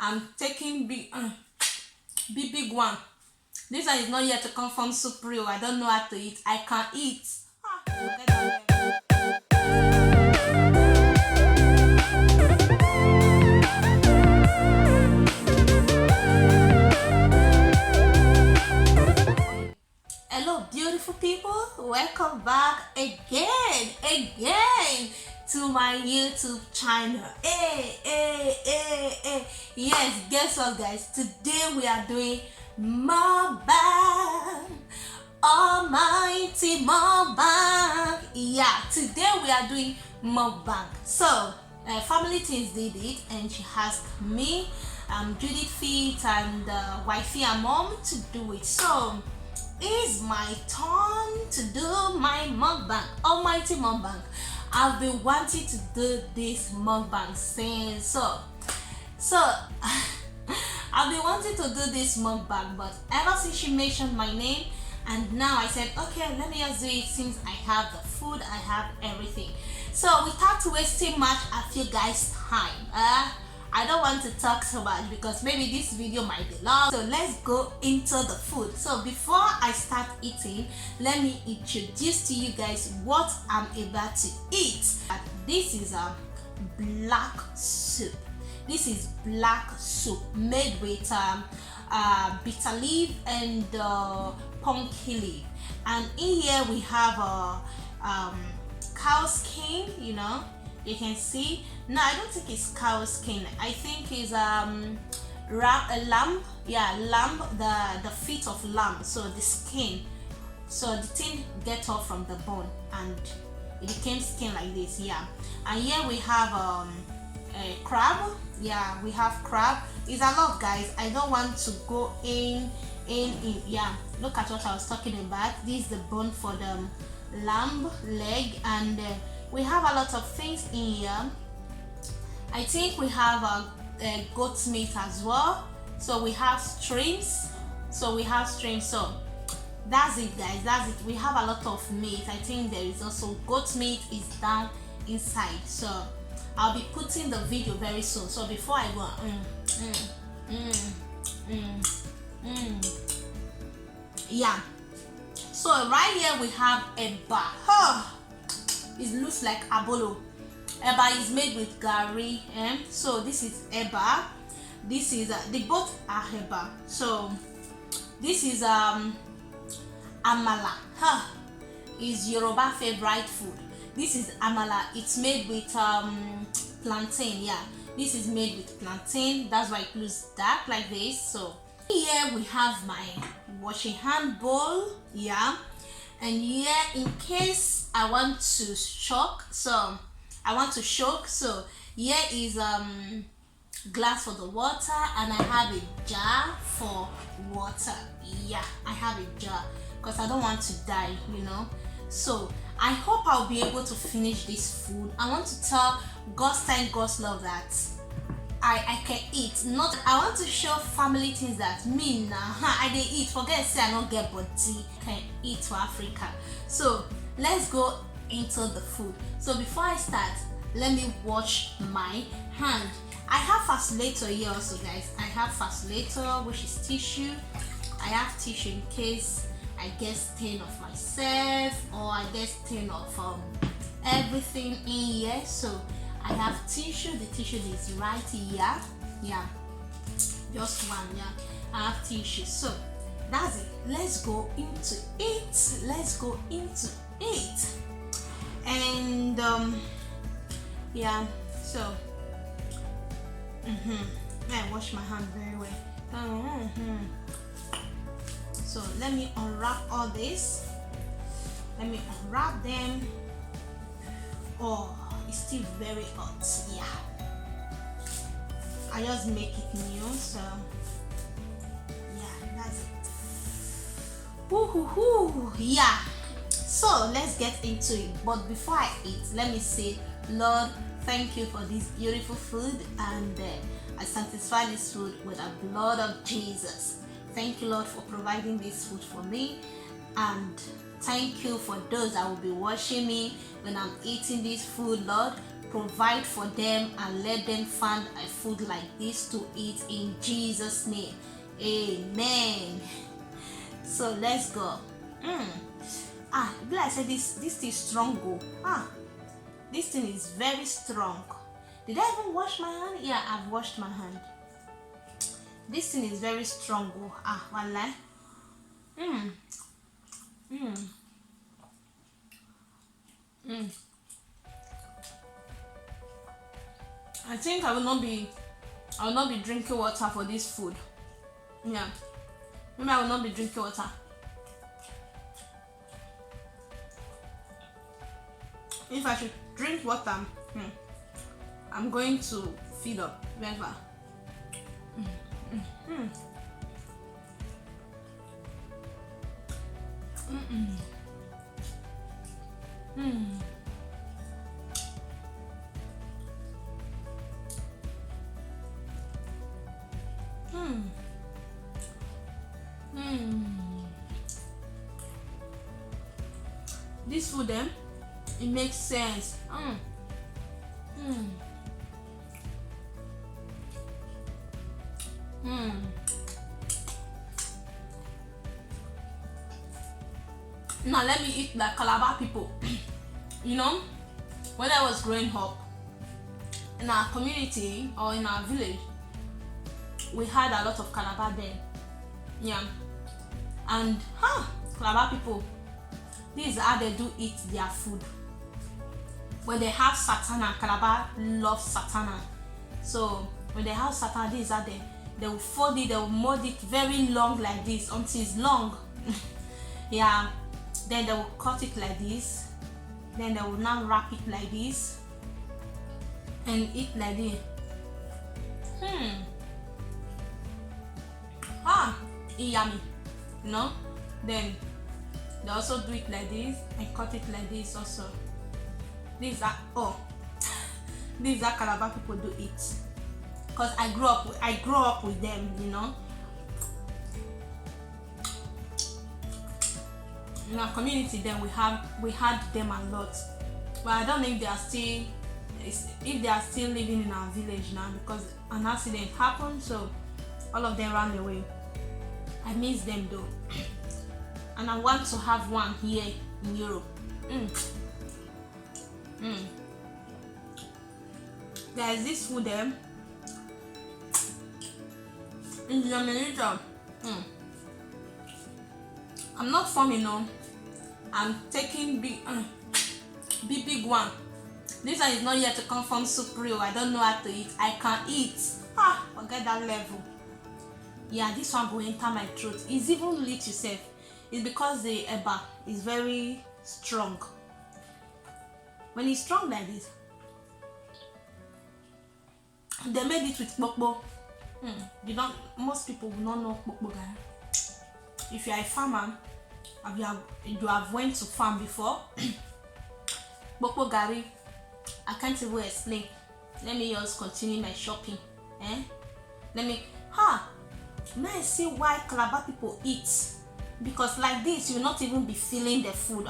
I'm taking big one. This one is not yet to come from Supreme. I don't know how to eat. I can eat. Hello beautiful people, welcome back again to my YouTube channel. Hey. Yes, guess what guys, today we are doing mukbang, almighty mukbang. Yeah, today we are doing mukbang. So family things did it and she asked me, Judith Fit and wifey and mom to do it. So it's my turn to do my mukbang, almighty mukbang. I've been wanting to do this mukbang since so I've been wanting to do this mukbang, but ever since she mentioned my name, and now I said, okay, let me just do it since I have the food, I have everything. So without wasting much of you guys' time, I don't want to talk so much because maybe this video might be long. So let's go into the food. So before I start eating, let me introduce to you guys what I'm about to eat. This is a black soup. This is black soup made with bitter leaf and pumpkin leaf. And in here we have a cow skin, you can see. No, I don't think it's cow skin. I think it's lamb. Yeah, lamb, the feet of lamb. So the skin, so the thing get off from the bone and it became skin like this. Yeah, and here we have a crab. Yeah, we have crab. It's a lot guys, I don't want to go in. Yeah, look at what I was talking about. This is the bone for the lamb leg, and we have a lot of things in here. I think we have a goat meat as well. So we have streams. So that's it guys, that's it. We have a lot of meat. I think there is also goat meat is down inside. So I'll be putting the video very soon. So before I go, yeah. So right here we have a bar. It looks like abolo. Eba is made with gari, so this is eba. This is they both are eba. So this is amala. Is Yoruba favorite food. This is amala. It's made with plantain. Yeah, this is made with plantain. That's why it looks dark like this. So here we have my washing hand bowl. Yeah. And here, in case I want to shock, so here is glass for the water, and I have a jar for water. Yeah, I have a jar because I don't want to die, So I hope I'll be able to finish this food. I want to tell God's time, God's love that I can eat. Not I want to show family things that me I dey eat. Forget say I don't get body. Can eat for Africa. So let's go into the food. So before I start, let me wash my hand. I have facilitator here also guys. I have facilitator, which is tissue. I have tissue in case I get stain of myself or I get stain of everything in here. So I have tissue. The tissue is right here. Yeah, just one. Yeah, I have tissue. So that's it. Let's go into it. And yeah. So I wash my hand very well. So let me unwrap all this. Let me unwrap them. Oh, it's still very hot. Yeah, I just make it new. So yeah, that's it. Yeah, so let's get into it. But before I eat, let me say, Lord, thank you for this beautiful food, and I sanctify this food with the blood of Jesus. Thank you, Lord, for providing this food for me, and thank you for those that will be watching me when I'm eating this food. Lord, provide for them and let them find a food like this to eat in Jesus' name. Amen. So let's go. Like I said, this thing is strong. This thing is very strong. Did I even wash my hand? Yeah, I've washed my hand. This thing is very strong. Wallah. I think I will not be drinking water for this food. Yeah, maybe I will not be drinking water. If I should drink water, I'm going to feed up. Never. This food, it makes sense. Now let me eat like Calabar people. You know, when I was growing up in our community or in our village, we had a lot of Calabar there. Yeah, and Calabar people, this is how they do eat their food. When they have satana, Calabar loves satana. So when they have satana, this is how they will fold it, they will mold it very long like this until it's long. Yeah, then they will cut it like this, then they will now wrap it like this and eat like this. Yummy, you know. Then they also do it like this and cut it like this also. These are these are Calabar people do it, because I grew up with them, you know. In our community, then we had them a lot, but I don't know if they are still living in our village now, because an accident happened, so all of them ran away. I miss them though, and I want to have one here in Europe. Guys, this food is yummy. I'm not forming on. I'm taking big one. This one is not yet to come from Suprio. I don't know how to eat. I can eat. Forget that level. Yeah, this one will enter my throat. It's even lit yourself. It's because the eba is very strong. When it's strong like this, they made it with bokbo. Most people will not know bokbo. If you are a farmer, you have went to farm before. Bokbo gari, I can't even explain. Let me just continue my shopping. May I see why Calabar people eat? Because like this, you will not even be feeling the food.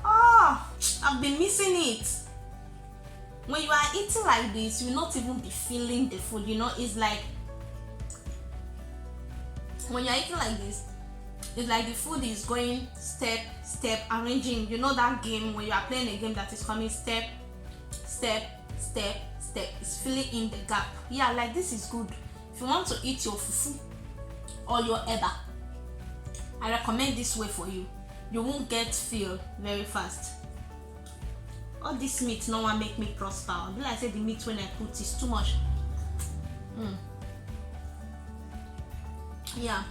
I've been missing it. When you are eating like this, you will not even be feeling the food. You know, it's like when you are eating like this, it's like the food is going step, arranging. You know that game when you are playing a game that is coming step. It's filling in the gap. Yeah, like this is good. If you want to eat your fufu or your eba, I recommend this way for you. You won't get filled very fast. All this meat no one make me prosper. Like I said, the meat when I put is too much. Yeah.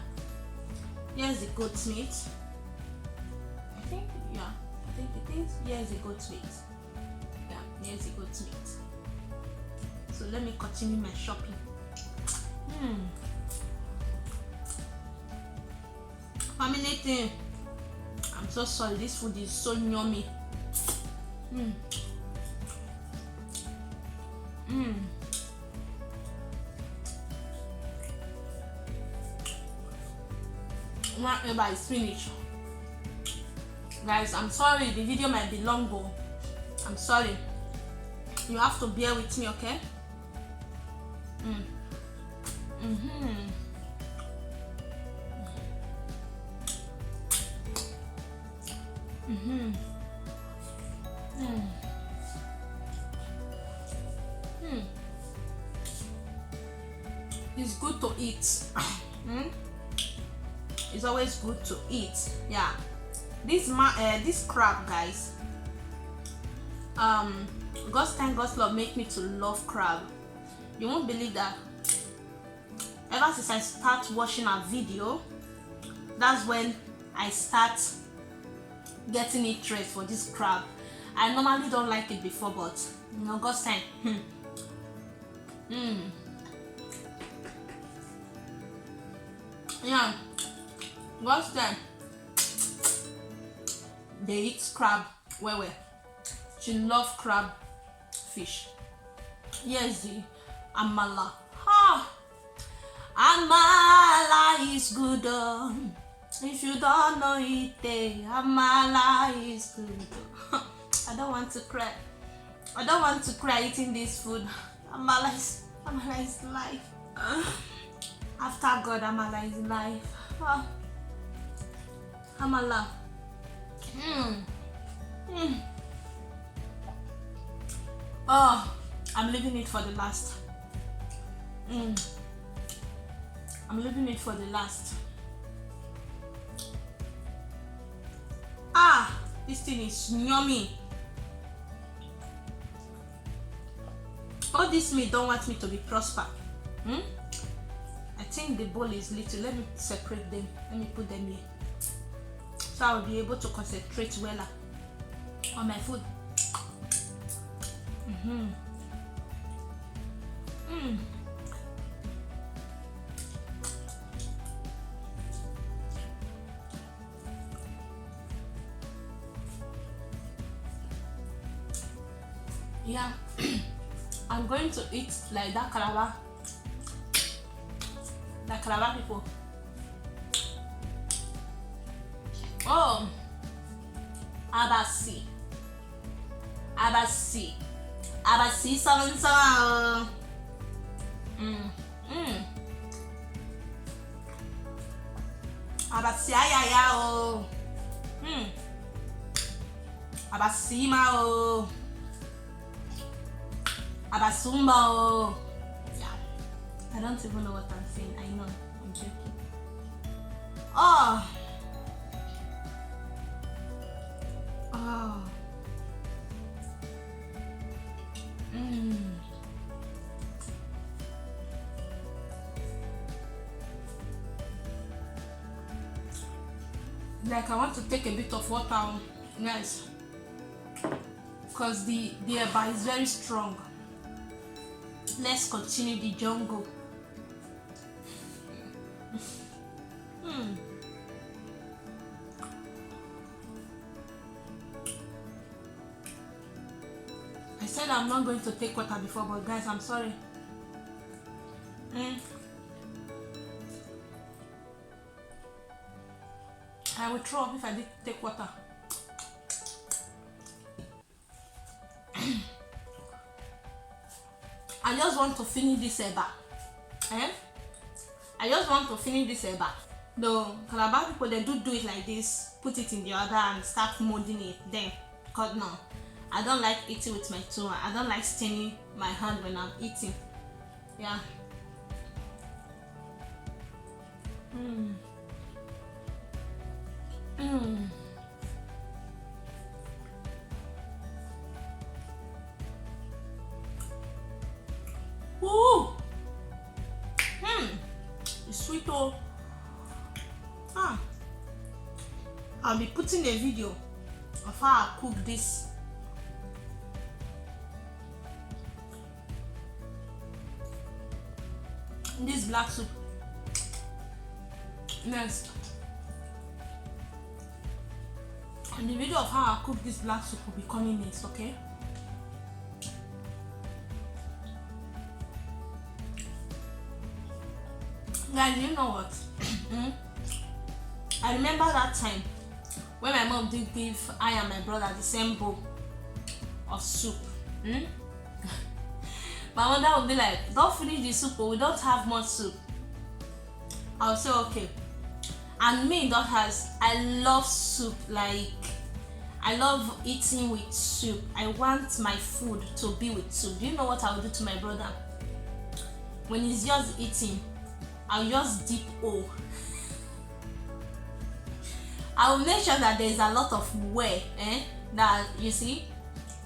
Here's the goat meat. I think it is. Here's the goat meat. Yeah, here's the goat meat. So let me continue my shopping. Family thing. I'm so sorry, this food is so yummy. Whatever is finished. Guys, I'm sorry, the video might be long though. I'm sorry. You have to bear with me, okay? It's good to eat. It's always good to eat. Yeah, this crab, guys, God's time, God's love make me to love crab. You won't believe that ever since I start watching a video, that's when I start getting interest for this crab. I normally don't like it before, but you know, God's time. Yeah, God's time. They eat crab. Well, she love crab fish. Yes, the amala. Amala is good. If you don't know it, amala is good. I don't want to cry. I don't want to cry eating this food. Amala is life. After God, amala is life. Amala. Oh, I'm leaving it for the last. I'm leaving it for the last. This thing is yummy. All this meat don't want me to be prosper. I think the bowl is little. Let me separate them. Let me put them here, so I'll be able to concentrate well on my food. Yeah, I'm going to eat like that Calabar. The Calabar people. Oh, Abasi so. Abasi ayaya oh. Abasi ma oh. Abasumba oh. Yeah, I don't even know what I'm saying. I know, I'm joking. Like I want to take a bit of water, guys, because the eba is very strong. Let's continue the jungle. I said I'm not going to take water before, but guys, I'm sorry. I will throw up if I did take water. I just want to finish this eba. I just want to finish this eba. The Calabar people, they do it like this, put it in the other and start molding it. Then, God no, I don't like eating with my tongue. I don't like staining my hand when I'm eating. Yeah. Ooh. It's sweet oh. I'll be putting a video of how I cook this. This black soup. Next. And the video of how I cook this black soup will be coming next, okay? Guys, you know what? I remember that time when my mom did give I and my brother the same bowl of soup. My mother would be like, don't finish the soup, we don't have much soup. I'll say okay. And me, daughters, I love soup. Like, I love eating with soup. I want my food to be with soup. Do you know what I will do to my brother? When he's just eating, I'll just dip O. I will make sure that there is a lot of way, that you see,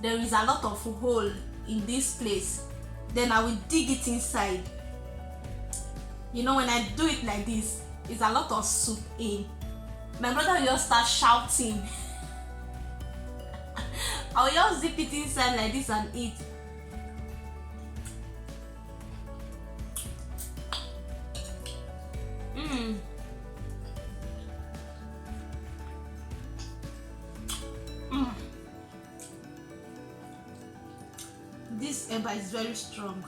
there is a lot of hole in this place. Then I will dig it inside. You know, when I do it like this, it's a lot of soup in. My brother will just start shouting. I will just dip it inside like this and eat. This eba is very strong.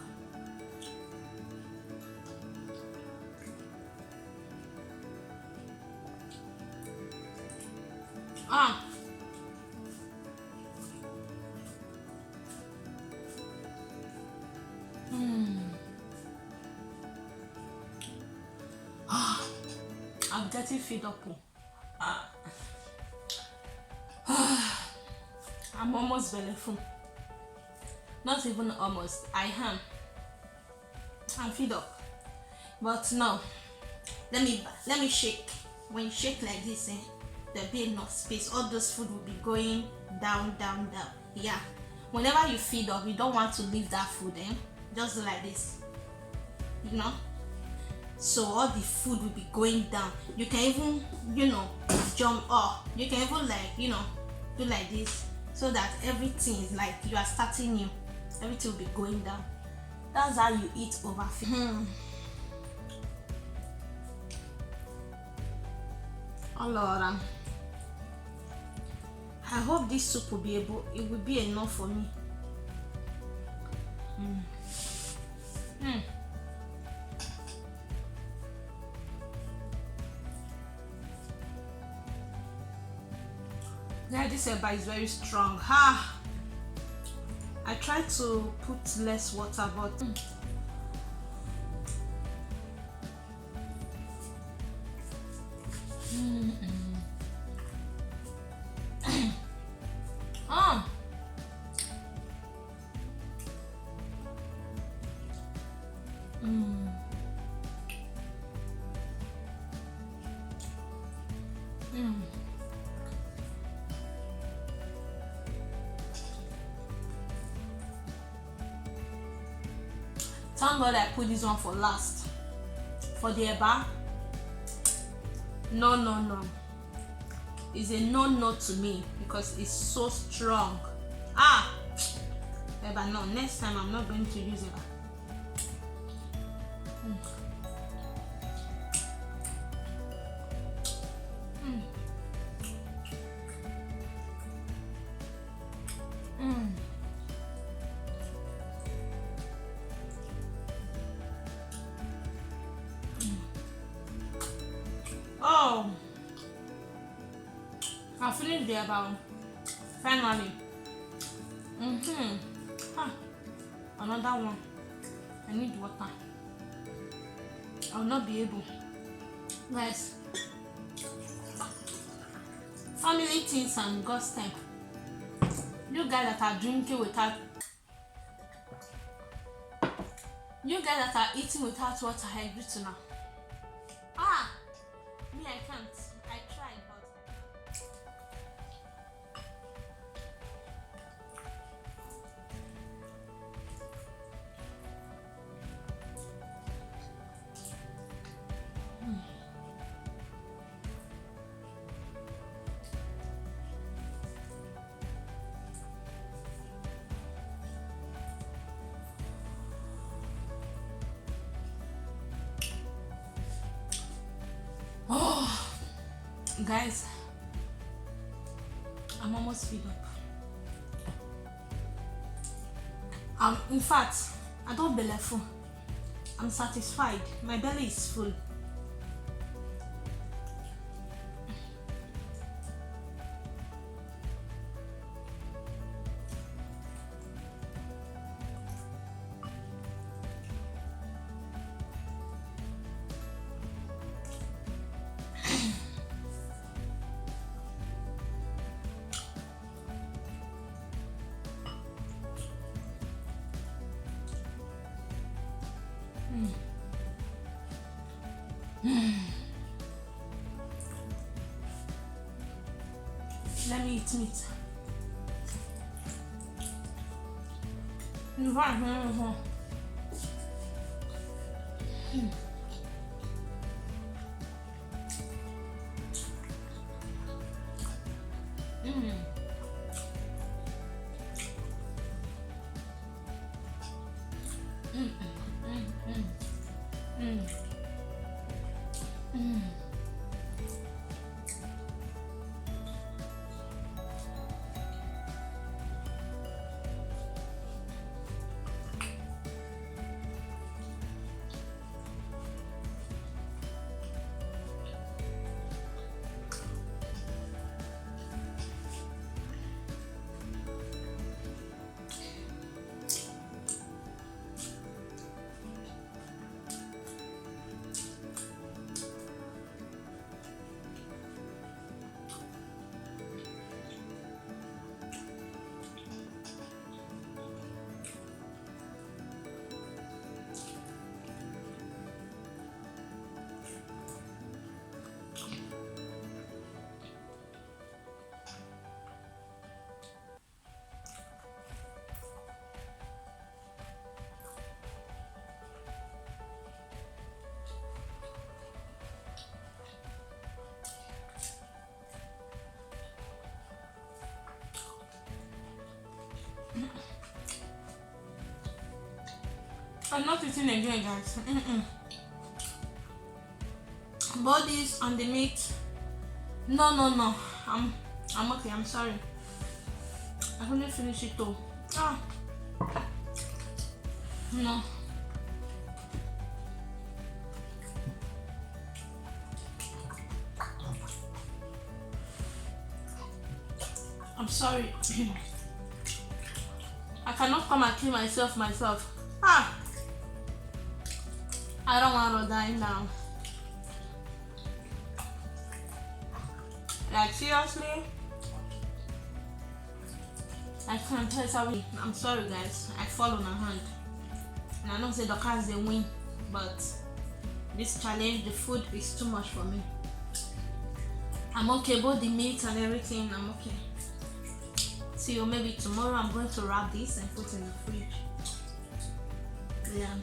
I'm getting fed up. I'm almost very full. Not even almost. I am. I'm fed up. But no. Let me shake. When you shake like this, there'll be enough space. All those food will be going down, down, down. Yeah. Whenever you feed up, you don't want to leave that food, just like this. You know? So all the food will be going down. You can even, jump up. You can even do like this, so that everything is like you are starting new. Everything will be going down. That's how you eat overfeed. Oh Lord, I hope this soup will be enough for me. Yeah, this eba is very strong. I tried to put less water, but thank God I put this one for last. For the eba, no. It's a no to me because it's so strong. Eba, no. Next time I'm not going to use eba. Oh, I finished the eba finally. Another one. I need water. I'll not be able. Guys, family things and God's time. You guys that are drinking without, you guys that are eating without water, I agree to now. Me, I can't. I tried, but guys, I'm almost filled up. In fact, I don't belly full. I'm satisfied. My belly is full. Let me eat meat. I'm not eating again, guys. Bodies on the meat. No. I'm okay. I'm sorry. I couldn't finish it though. No. I'm sorry. I cannot come and kill myself. I don't want to die now. Like seriously, I can't tell sorry. I'm sorry guys, I fall on my hand. And I don't say the cars they win, but this challenge, the food is too much for me. I'm okay, both the meat and everything, I'm okay. See you maybe tomorrow. I'm going to wrap this and put in the fridge. Yeah.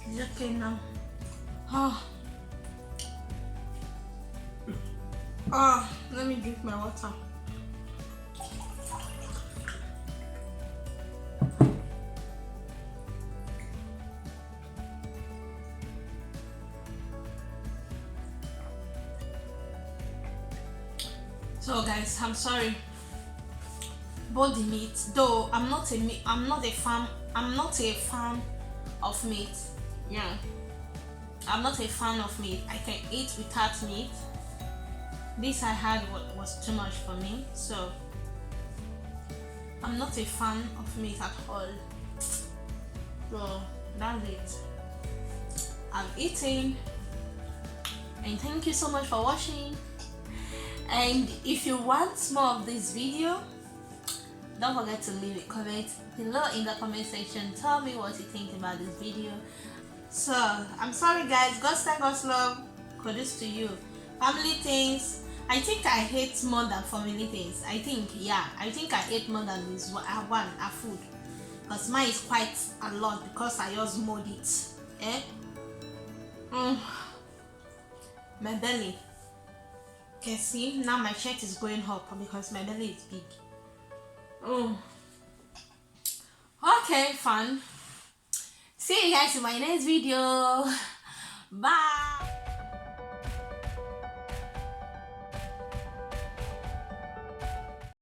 It's okay now. Let me drink my water. So guys, I'm sorry. Body meat, though I'm not a fan of meat. Yeah, I'm not a fan of meat. I can eat without meat. This I had was too much for me, so I'm not a fan of meat at all. So that's it. I'm eating, and thank you so much for watching. And if you want more of this video, don't forget to leave a comment below in the comment section. Tell me what you think about this video. So I'm sorry guys, God's time, God's love, kudos to you. Family things, I think I hate more than family things. I think I hate more than this one food, because mine is quite a lot because I just mode it. My belly, you can see now my chest is going up because my belly is big. Okay, fun. See you guys in my next video. Bye.